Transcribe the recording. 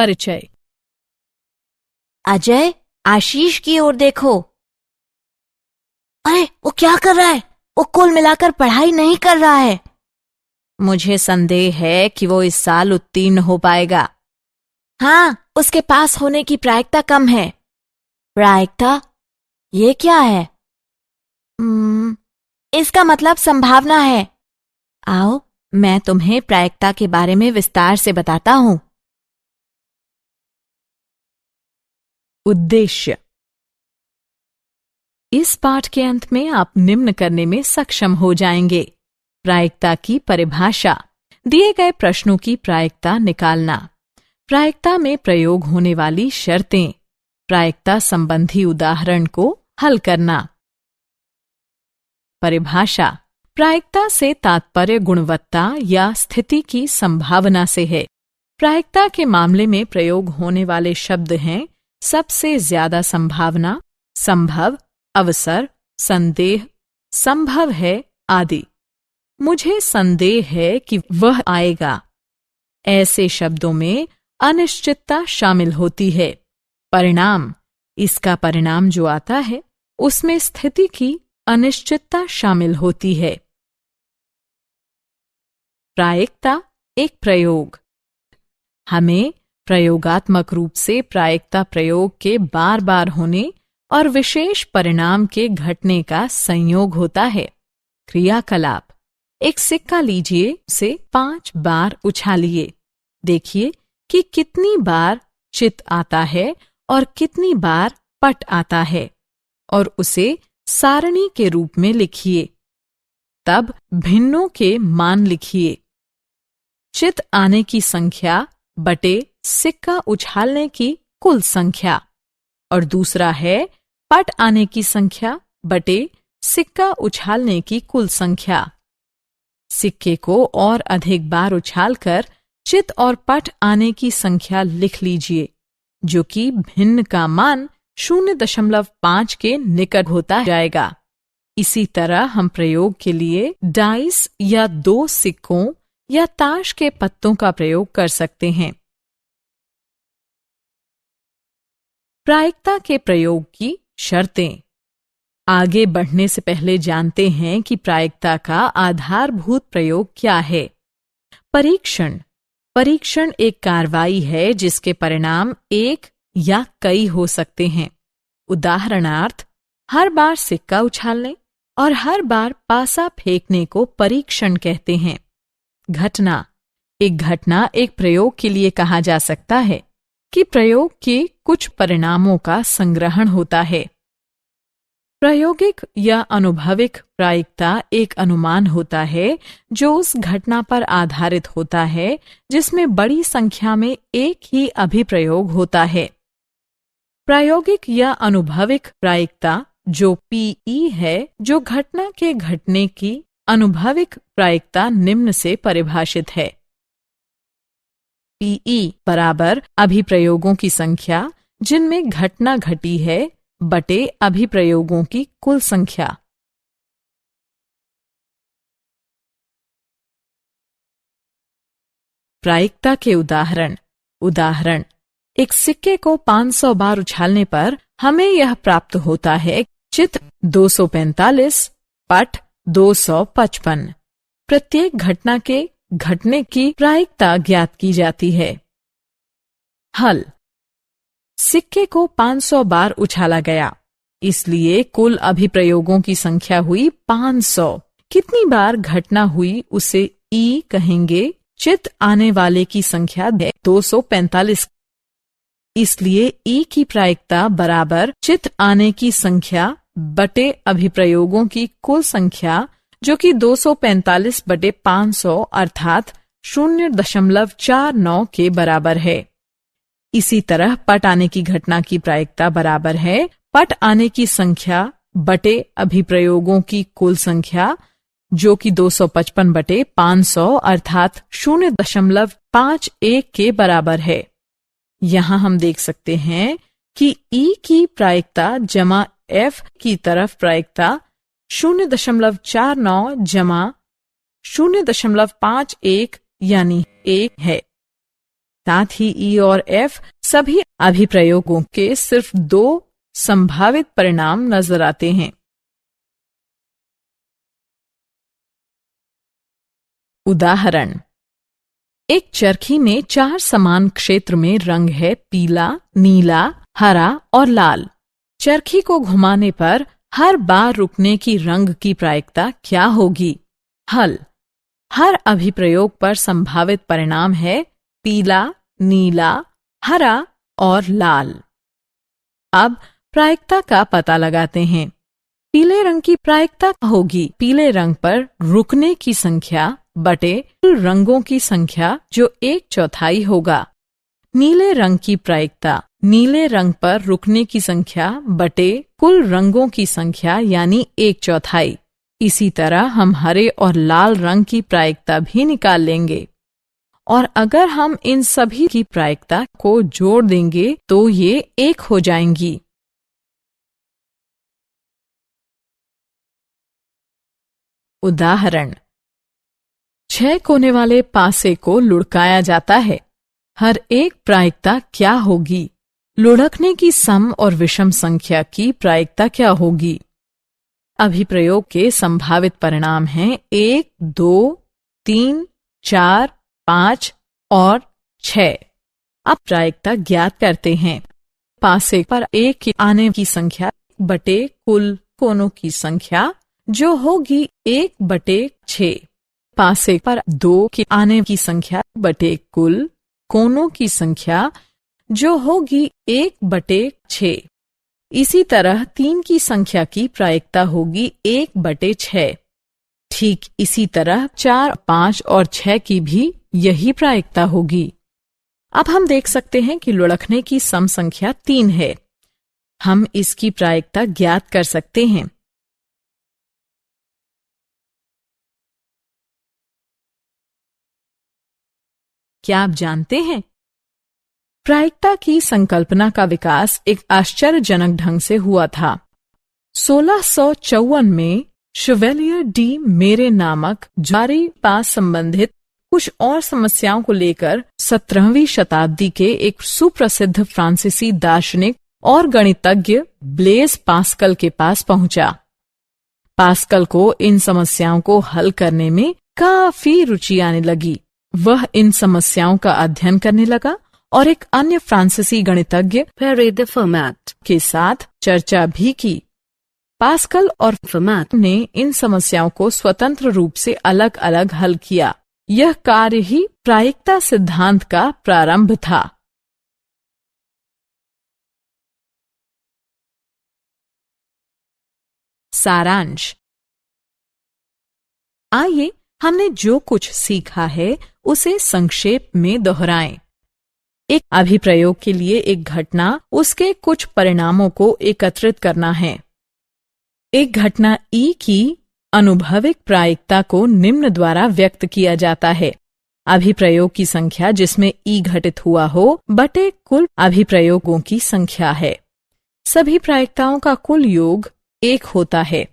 परिचय। अजय, आशीष की ओर देखो। अरे, वो क्या कर रहा है? वो कुल मिलाकर पढ़ाई नहीं कर रहा है। मुझे संदेह है कि वो इस साल उत्तीर्ण हो पाएगा। हाँ, उसके पास होने की प्रायिकता कम है। प्रायिकता? ये क्या है? इसका मतलब संभावना है। आओ, मैं तुम्हें प्रायिकता के बारे में विस्तार से बताता हूं। उद्देश्य। इस पाठ के अंत में आप निम्न करने में सक्षम हो जाएंगे। प्रायिकता की परिभाषा, दिए गए प्रश्नों की प्रायिकता निकालना, प्रायिकता में प्रयोग होने वाली शर्तें, प्रायिकता संबंधी उदाहरण को हल करना। परिभाषा। प्रायिकता से तात्पर्य गुणवत्ता या स्थिति की संभावना से है। प्रायिकता के मामले में प्रयोग होने वाले शब्द हैं सबसे ज्यादा संभावना, संभव, अवसर, संदेह, संभव है आदि। मुझे संदेह है कि वह आएगा। ऐसे शब्दों में अनिश्चितता शामिल होती है। परिणाम, इसका परिणाम जो आता है उसमें स्थिति की अनिश्चितता शामिल होती है। प्रायिकता एक प्रयोग। हमें प्रयोगात्मक रूप से प्रायिकता प्रयोग के बार बार होने और विशेष परिणाम के घटने का संयोग होता है। क्रियाकलाप। एक सिक्का लीजिए, उसे 5 बार उछालिए। देखिए कि कितनी बार चित आता है और कितनी बार पट आता है, और उसे सारणी के रूप में लिखिए। तब भिन्नों के मान लिखिए। चित आने की संख्या बटे सिक्का उछालने की कुल संख्या, और दूसरा है पट आने की संख्या बटे सिक्का उछालने की कुल संख्या। सिक्के को और अधिक बार उछालकर चित और पट आने की संख्या लिख लीजिए, जो कि भिन्न का मान 0.5 के निकट होता जाएगा। इसी तरह हम प्रयोग के लिए डाइस या 2 सिक्कों या ताश के पत्तों का प्रयोग कर सकते हैं। प्रायिकता के प्रयोग की शर्तें। आगे बढ़ने से पहले जानते हैं कि प्रायिकता का आधारभूत प्रयोग क्या है। परीक्षण। परीक्षण एक कार्रवाई है जिसके परिणाम एक या कई हो सकते हैं। उदाहरणार्थ, हर बार सिक्का उछालने और हर बार पासा फेंकने को परीक्षण कहते हैं। घटना। एक घटना एक प्रयोग के लिए कहा जा सकता है कि प्रयोग के कुछ परिणामों का संग्रहण होता है। प्रायोगिक या अनुभविक प्रायिकता एक अनुमान होता है जो उस घटना पर आधारित होता है जिसमें बड़ी संख्या में एक ही अभिप्रयोग होता है। प्रायोगिक या अनुभविक प्रायिकता जो पीई है, जो घटना के घटने की अनुभविक प्रायिकता निम्न से परिभाषित है। पीई बराबर अभिप्रयोगों की संख्या जिनमें घटना घटी है बटे अभिप्रयोगों की कुल संख्या। प्रायिकता के उदाहरण। उदाहरण, एक सिक्के को 500 बार उछालने पर हमें यह प्राप्त होता है। चित 245, पट 255। प्रत्येक घटना के घटने की प्रायिकता ज्ञात की जाती है। हल। सिक्के को 500 बार उछाला गया, इसलिए कुल अभिप्रयोगों की संख्या हुई 500। कितनी बार घटना हुई उसे ई कहेंगे। चित आने वाले की संख्या 245, इसलिए ई की प्रायिकता बराबर चित आने की संख्या बटे अभिप्रयोगों की कुल संख्या, जो कि 245 बटे 500 अर्थात 0.49 के बराबर है। इसी तरह पट आने की घटना की प्रायिकता बराबर है पट आने की संख्या बटे अभिप्रयोगों की कुल संख्या, जो कि 255 बटे 500 अर्थात 0.51 के बराबर है। यहाँ हम देख सकते हैं कि ई की प्रायिकता जमा एफ की तरफ प्रायिकता 0.49 जमा 0.51 यानी 1 है। साथ ही ई और एफ सभी अभिप्रयोगों के सिर्फ 2 संभावित परिणाम नजर आते हैं। उदाहरण, एक चरखी में 4 समान क्षेत्र में रंग है पीला, नीला, हरा और लाल। चरखी को घुमाने पर हर बार रुकने की रंग की प्रायिकता क्या होगी? हल, हर अभिप्रयोग पर संभावित परिणाम है पीला, नीला, हरा और लाल। अब प्रायिकता का पता लगाते हैं। पीले रंग की प्रायिकता होगी पीले रंग पर रुकने की संख्या बटे कुल रंगों की संख्या जो 1/4 होगा। नीले रंग की प्रायिकता नीले रंग पर रुकने की संख्या बटे कुल रंगों की संख्या यानी 1/4। इसी तरह हम हरे और लाल रंग की प्रायिकता भी निकाल लेंगे और अगर हम इन सभी की प्रायिकता को जोड़ देंगे तो ये 1 हो जाएंगी। उदाहरण, 6 कोने वाले पासे को लुढ़काया जाता है। हर एक प्रायिकता क्या होगी? लुढ़कने की सम और विषम संख्या की प्रायिकता क्या होगी? अभिप्रयोग के संभावित परिणाम हैं 1, 2, 3, 4, 5 और 6। अब प्रायिकता ज्ञात करते हैं। पासे पर 1 के आने की संख्या बटे कुल कोनों की संख्या जो होगी 1/6। पासे पर 2 के आने की संख्या बटे कुल कोनों की संख्या जो होगी 1/6। इसी तरह 3 की संख्या की प्रायिकता होगी 1/6। ठीक इसी तरह 4, 5 और 6 की भी यही प्रायिकता होगी। अब हम देख सकते हैं कि लुढ़कने की सम संख्या 3 है। हम इसकी प्रायिकता ज्ञात कर सकते हैं। क्या आप जानते हैं? प्रायिकता की संकल्पना का विकास एक आश्चर्यजनक ढंग से हुआ था। 1654 में शेवेलियर डी मेरे नामक जारी पास संबंधित कुछ और समस्याओं को लेकर 17वीं शताब्दी के एक सुप्रसिद्ध फ्रांसीसी दार्शनिक और गणितज्ञ ब्लेज पास्कल के पास पहुंचा। पास्कल को इन समस्याओं को हल करने में काफी रुचि आने लगी। वह इन समस्याओं का अध्ययन करने लगा और एक अन्य फ्रांसीसी गणितज्ञ पेरे दे फर्माट के साथ चर्चा भी की। पास्कल और फर्माट ने इन समस्याओं को स्वतंत्र रूप से अलग अलग हल किया। यह कार्य ही प्रायिकता सिद्धांत का प्रारंभ था। सारांश। आइए हमने जो कुछ सीखा है उसे संक्षेप में दोहराएं। एक अभिप्रयोग के लिए एक घटना उसके कुछ परिणामों को एकत्रित करना है। एक घटना ई की अनुभविक प्रायिकता को निम्न द्वारा व्यक्त किया जाता है। अभिप्रयोग की संख्या जिसमें ई घटित हुआ हो बटे कुल अभिप्रयोगों की संख्या है। सभी प्रायिकताओं का कुल योग 1 होता है।